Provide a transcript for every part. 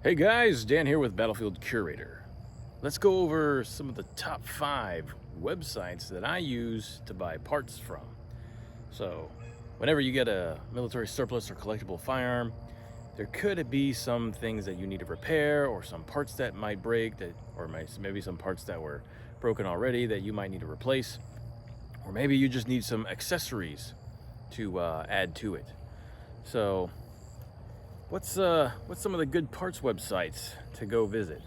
Hey guys, Dan here with Battlefield Curator. Let's go over some of the top 5 websites that I use to buy parts from. So, whenever you get a military surplus or collectible firearm, there could be some things that you need to repair, or some parts that might break, or maybe some parts that were broken already that you might need to replace, or maybe you just need some accessories to add to it. So, what's some of the good parts websites to go visit?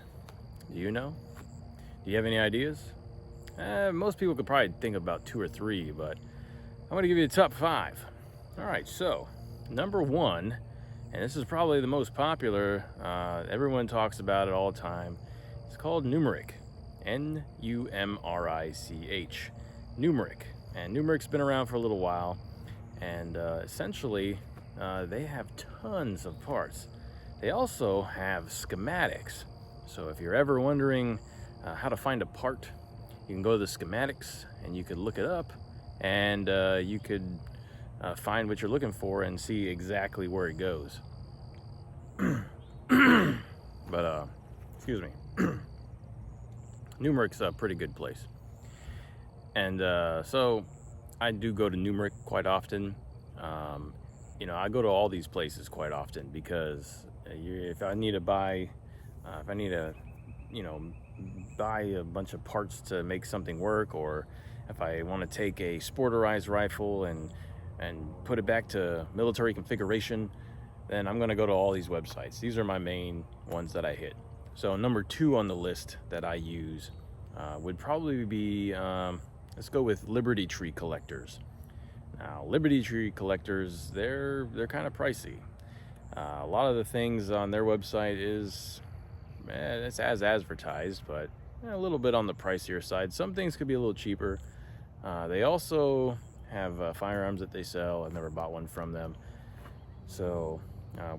Do you know? Do you have any ideas? Most people could probably think about 2 or 3, but I'm going to give you the top 5. All right, so number 1, and this is probably the most popular. Everyone talks about it all the time. It's called Numrich, Numrich. Numrich, and Numrich's been around for a little while, and essentially. They have tons of parts. They also have schematics. So if you're ever wondering how to find a part, you can go to the schematics and you could look it up, and you could find what you're looking for and see exactly where it goes. But excuse me. Numrich's a pretty good place. And so I do go to Numrich quite often. I go to all these places quite often because if I need to buy a bunch of parts to make something work, or if I want to take a sporterized rifle and put it back to military configuration, then I'm going to go to all these websites. These are my main ones that I hit. So number 2 on the list that I use would probably be, let's go with Liberty Tree Collectors. Now, Liberty Tree Collectors, they're kind of pricey. A lot of the things on their website it's as advertised, but a little bit on the pricier side. Some things could be a little cheaper. They also have firearms that they sell. I've never bought one from them. So,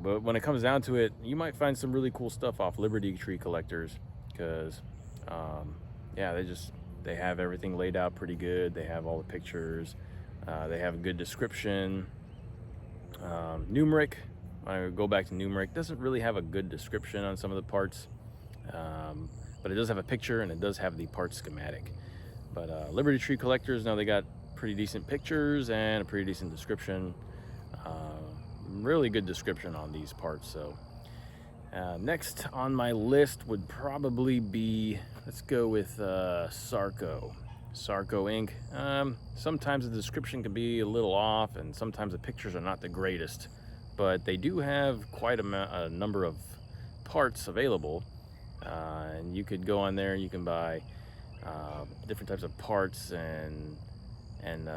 but when it comes down to it, you might find some really cool stuff off Liberty Tree Collectors because, they have everything laid out pretty good. They have all the pictures. They have a good description. Numrich, when I go back to Numrich, doesn't really have a good description on some of the parts, but it does have a picture and it does have the part schematic. But Liberty Tree Collectors, now they got pretty decent pictures and a pretty decent description. Really good description on these parts. So next on my list would probably be, let's go with Sarco Inc. Sometimes the description can be a little off, and sometimes the pictures are not the greatest, but they do have quite a number of parts available, and you could go on there and you can buy different types of parts and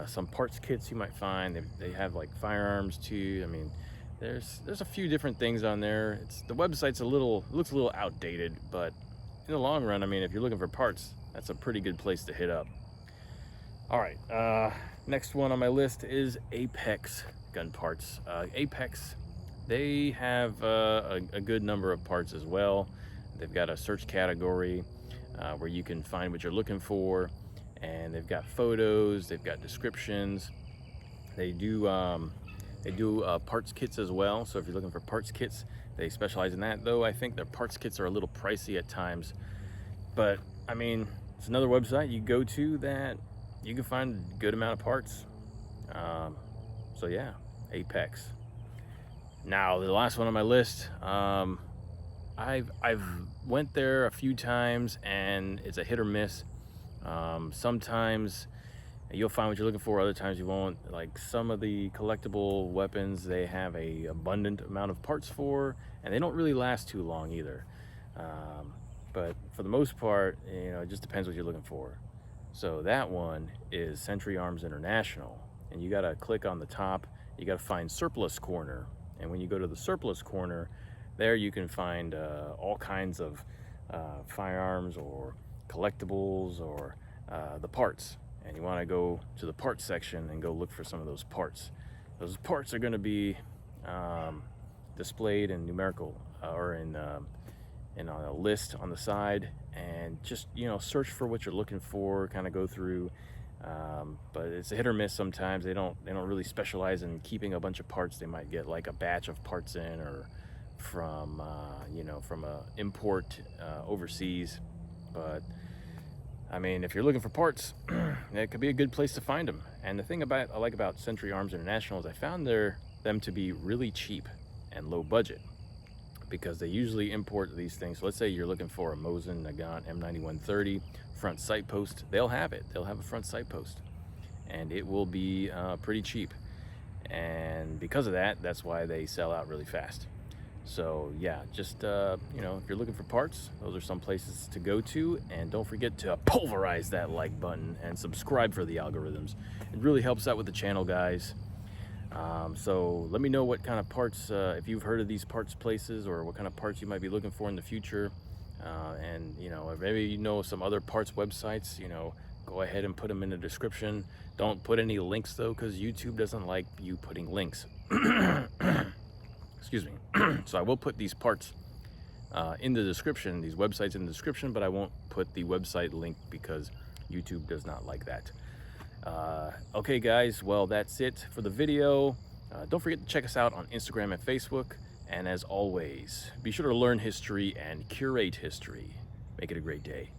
some parts kits you might find. They have like firearms too. I mean, there's a few different things on there. The website's looks a little outdated, but in the long run, I mean, if you're looking for parts, that's a pretty good place to hit up. All right, next one on my list is Apex Gun Parts. Apex, they have a good number of parts as well. They've got a search category where you can find what you're looking for, and they've got photos, they've got descriptions. They do parts kits as well. So if you're looking for parts kits, they specialize in that. Though I think their parts kits are a little pricey at times, but I mean, it's another website you go to that you can find a good amount of parts. So yeah, Apex. Now the last one on my list, I've went there a few times and it's a hit or miss. Sometimes you'll find what you're looking for, other times you won't. Like some of the collectible weapons, they have a abundant amount of parts for, and they don't really last too long either. But for the most part, it just depends what you're looking for. So that one is Century Arms International, and you gotta click on the top. You gotta find Surplus Corner, and when you go to the Surplus Corner, there you can find all kinds of firearms or collectibles or the parts. And you want to go to the parts section and go look for some of those parts. Those parts are going to be displayed in numerical or in on a list on the side, and just search for what you're looking for. Kind of go through, but it's a hit or miss sometimes. They don't really specialize in keeping a bunch of parts. They might get like a batch of parts in, or from you know, from a import overseas. But I mean, if you're looking for parts, it could be a good place to find them. And the thing I like about Century Arms International is I found them to be really cheap and low budget, because they usually import these things. So let's say you're looking for a Mosin Nagant M9130 front sight post. They'll have it. They'll have a front sight post, and it will be pretty cheap. And because of that, that's why they sell out really fast. So yeah, just you know, if you're looking for parts, those are some places to go to. And don't forget to pulverize that like button and subscribe for the algorithms. It really helps out with the channel, guys. So let me know what kind of parts, if you've heard of these parts places, or what kind of parts you might be looking for in the future. And you know, maybe you know some other parts websites, you know, go ahead and put them in the description. Don't put any links though, because YouTube doesn't like you putting links. Excuse me. So I will put these parts in the description, these websites in the description, but I won't put the website link because YouTube does not like that. Okay guys, well, that's it for the video. Don't forget to check us out on Instagram and Facebook. And as always, be sure to learn history and curate history. Make it a great day.